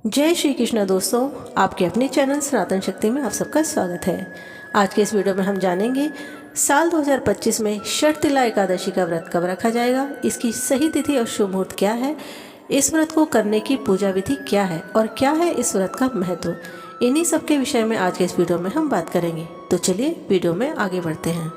जय श्री कृष्ण दोस्तों, आपके अपने चैनल सनातन शक्ति में आप सबका स्वागत है। आज के इस वीडियो में हम जानेंगे साल 2025 में शर्तिला एकादशी का व्रत कब रखा जाएगा, इसकी सही तिथि और शुभ मुहूर्त क्या है, इस व्रत को करने की पूजा विधि क्या है और क्या है इस व्रत का महत्व। इन्हीं सब के विषय में आज के इस वीडियो में हम बात करेंगे। तो चलिए वीडियो में आगे बढ़ते हैं।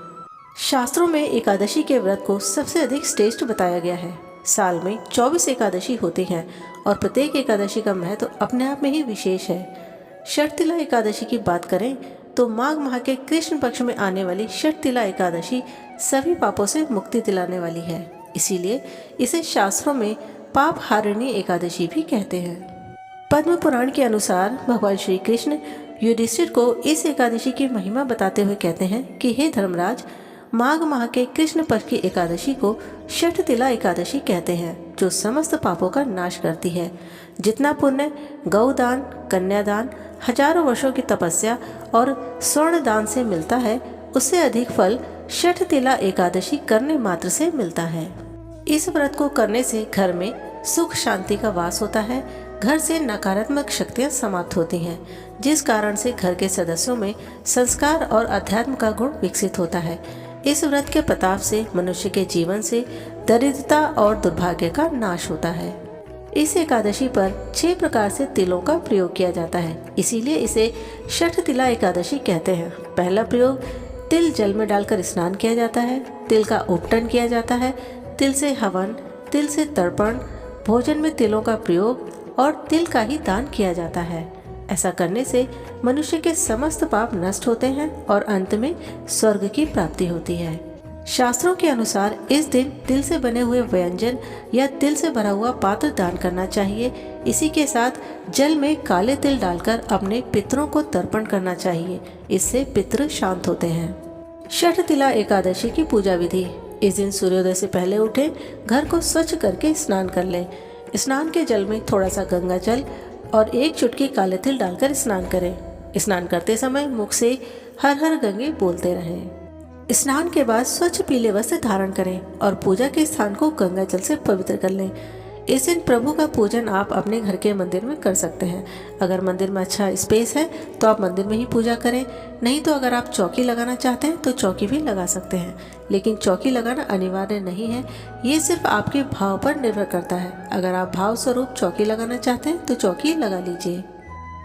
शास्त्रों में एकादशी के व्रत को सबसे अधिक श्रेष्ठ बताया गया है। साल में 24 एकादशी होती हैं और प्रत्येक एकादशी का महत्व अपने आप में ही विशेष है। शर्तिला एकादशी की बात करें तो माघ माह के कृष्ण पक्ष में आने वाली शर्तिला एकादशी सभी पापों से मुक्ति दिलाने वाली है। इसीलिए इसे शास्त्रों में पाप हारिणी एकादशी भी कहते हैं। पद्म पुराण के अनुसार भगवान श्री कृष्ण युधिष्ठिर को इस एकादशी की महिमा बताते हुए कहते हैं कि हे धर्मराज, माघ माह के कृष्ण पक्ष की एकादशी को शर्तिला एकादशी कहते हैं, जो समस्त पापों का नाश करती है। जितना पुण्य गौदान, कन्यादान, हजारों वर्षों की तपस्या और स्वर्ण दान से मिलता है, उससे अधिक फल शर्तिला एकादशी करने मात्र से मिलता है। इस व्रत को करने से घर में सुख शांति का वास होता है। घर से नकारात्मक शक्तियां समाप्त होती हैं, जिस कारण से घर के सदस्यों में संस्कार और अध्यात्म का गुण विकसित होता है। इस व्रत के प्रताप से मनुष्य के जीवन से दरिद्रता और दुर्भाग्य का नाश होता है। इस एकादशी पर 6 प्रकार से तिलों का प्रयोग किया जाता है, इसीलिए इसे शर्तिला एकादशी कहते हैं। पहला प्रयोग, तिल जल में डालकर स्नान किया जाता है। तिल का उपटन किया जाता है। तिल से हवन, तिल से तर्पण, भोजन में तिलों का प्रयोग और तिल का ही दान किया जाता है। ऐसा करने से मनुष्य के समस्त पाप नष्ट होते हैं और अंत में स्वर्ग की प्राप्ति होती है। शास्त्रों के अनुसार इस दिन तिल से बने हुए व्यंजन या तिल से भरा हुआ पात्र दान करना चाहिए। इसी के साथ जल में काले तिल डालकर अपने पितरों को तर्पण करना चाहिए। इससे पितृ शांत होते हैं। शर्तिला एकादशी की पूजा विधि। इस दिन सूर्योदय से पहले उठें, घर को स्वच्छ करके स्नान कर लें। स्नान के जल में थोड़ा सा गंगा जल और 1 चुटकी काले तिल डालकर स्नान करें। स्नान करते समय मुख से हर हर गंगे बोलते रहें। स्नान के बाद स्वच्छ पीले वस्त्र धारण करें और पूजा के स्थान को गंगा जल से पवित्र कर लें। इस दिन प्रभु का पूजन आप अपने घर के मंदिर में कर सकते हैं। अगर मंदिर में अच्छा स्पेस है तो आप मंदिर में ही पूजा करें, नहीं तो अगर आप चौकी लगाना चाहते हैं तो चौकी भी लगा सकते हैं। लेकिन चौकी लगाना अनिवार्य नहीं है, ये सिर्फ आपके भाव पर निर्भर करता है। अगर आप भाव स्वरूप चौकी लगाना चाहते हैं तो चौकी लगा लीजिए।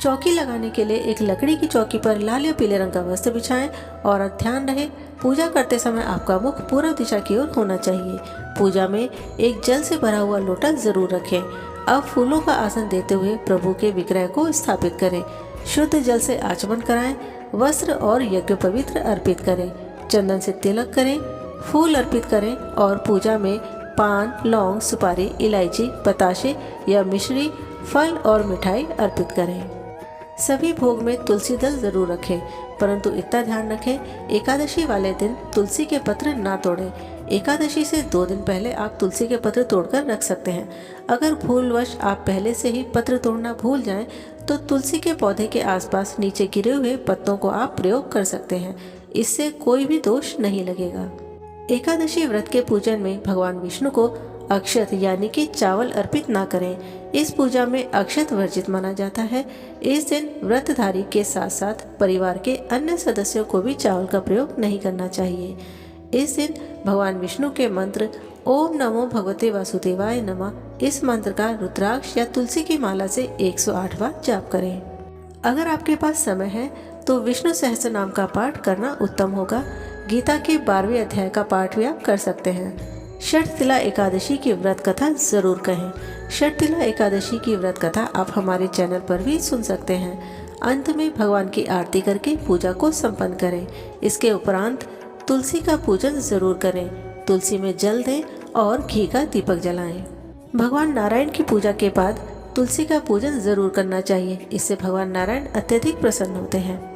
चौकी लगाने के लिए एक लकड़ी की चौकी पर लाल या पीले रंग का वस्त्र बिछाएं और ध्यान रहे पूजा करते समय आपका मुख पूर्व दिशा की ओर होना चाहिए। पूजा में एक जल से भरा हुआ लोटा जरूर रखें। अब फूलों का आसन देते हुए प्रभु के विग्रह को स्थापित करें। शुद्ध जल से आचमन कराएं। वस्त्र और यज्ञ पवित्र अर्पित करें। चंदन से तिलक करें, फूल अर्पित करें और पूजा में पान, लौंग, सुपारी, इलायची, बताशे या मिश्री, फल और मिठाई अर्पित करें। सभी भोग में तुलसी दल जरूर रखें, परंतु इतना ध्यान रखें एकादशी वाले दिन तुलसी के पत्र ना तोड़ें। एकादशी से 2 दिन पहले आप तुलसी के पत्र तोड़कर रख सकते हैं। अगर भूलवश आप पहले से ही पत्र तोड़ना भूल जाएं, तो तुलसी के पौधे के आसपास नीचे गिरे हुए पत्तों को आप प्रयोग कर सकते हैं। इससे कोई भी दोष नहीं लगेगा। एकादशी व्रत के पूजन में भगवान विष्णु को अक्षत यानी कि चावल अर्पित ना करें। इस पूजा में अक्षत वर्जित माना जाता है। इस दिन व्रतधारी के साथ साथ परिवार के अन्य सदस्यों को भी चावल का प्रयोग नहीं करना चाहिए। इस दिन भगवान विष्णु के मंत्र ओम नमो भगवते वासुदेवाय नमः, इस मंत्र का रुद्राक्ष या तुलसी की माला से 108 बार जाप करें। अगर आपके पास समय है तो विष्णु सहस्त्र नाम का पाठ करना उत्तम होगा। गीता के 12वें अध्याय का पाठ भी आप कर सकते हैं। शर्तिला एकादशी की व्रत कथा जरूर कहें। शर्तिला एकादशी की व्रत कथा आप हमारे चैनल पर भी सुन सकते हैं। अंत में भगवान की आरती करके पूजा को संपन्न करें। इसके उपरांत तुलसी का पूजन जरूर करें। तुलसी में जल दें और घी का दीपक जलाएं। भगवान नारायण की पूजा के बाद तुलसी का पूजन जरूर करना चाहिए। इससे भगवान नारायण अत्यधिक प्रसन्न होते हैं।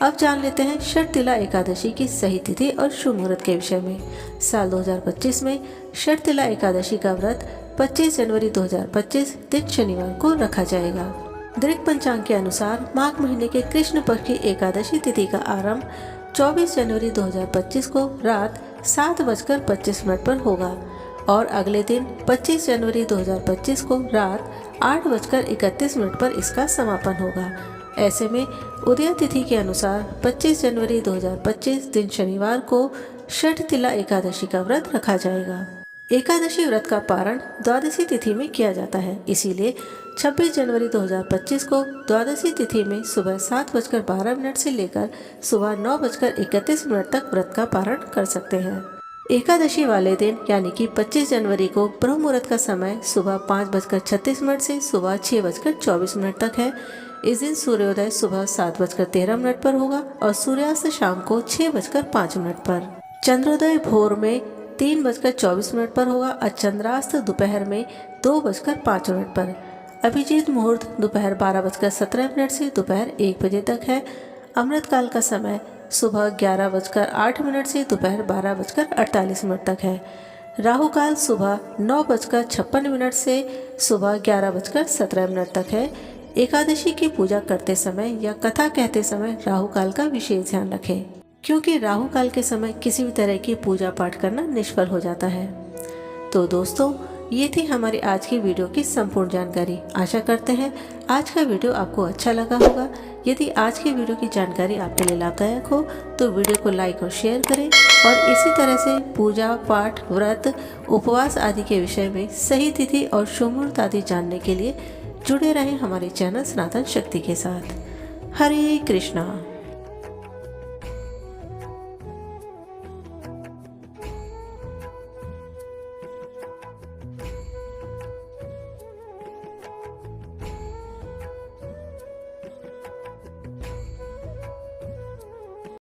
अब जान लेते हैं शर्तिला एकादशी की सही तिथि और शुभ मुहूर्त के विषय में। साल 2025 में शर्तिला एकादशी का व्रत 25 जनवरी 2025 दिन शनिवार को रखा जाएगा। दृक पंचांग के अनुसार माघ महीने के कृष्ण पक्ष की एकादशी तिथि का आरंभ 24 जनवरी 2025 को रात 7:25 पर होगा और अगले दिन 25 जनवरी 2025 को रात 8:31 पर इसका समापन होगा। ऐसे में उदय तिथि के अनुसार 25 जनवरी 2025 दिन शनिवार को षठतिला एकादशी का व्रत रखा जाएगा। एकादशी व्रत का पारण द्वादशी तिथि में किया जाता है, इसीलिए 26 जनवरी 2025 को द्वादशी तिथि में सुबह 7:12 से लेकर सुबह 9:31 तक व्रत का पारण कर सकते हैं। एकादशी वाले दिन यानी कि 25 जनवरी को ब्रह्म मुहूर्त का समय सुबह 5:36 से सुबह 6:24 तक है। इस दिन सूर्योदय सुबह 7:13 पर होगा और सूर्यास्त शाम को 6:05 पर। चंद्रोदय भोर में 3:24 पर होगा और चंद्रास्त दोपहर में 2:05 पर। अभिजीत मुहूर्त दोपहर 12:17 से दोपहर 1 बजे तक है। अमृतकाल का समय सुबह 11:08 से दोपहर 12:48 तक है। राहु काल सुबह 9:56 से सुबह 11:17 तक है। एकादशी की पूजा करते समय या कथा कहते समय राहु काल का विशेष ध्यान रखें, क्योंकि राहु काल के समय किसी भी तरह की पूजा पाठ करना निष्फल हो जाता है। तो दोस्तों, ये थी हमारी आज की वीडियो की संपूर्ण जानकारी। आशा करते हैं आज का वीडियो आपको अच्छा लगा होगा। यदि आज की वीडियो की जानकारी आपके लिए लाभदायक हो तो वीडियो को लाइक और शेयर करें और इसी तरह से पूजा पाठ, व्रत, उपवास आदि के विषय में सही तिथि और शुभ मुहूर्त आदि जानने के लिए जुड़े रहें हमारे चैनल सनातन शक्ति के साथ। हरे कृष्णा।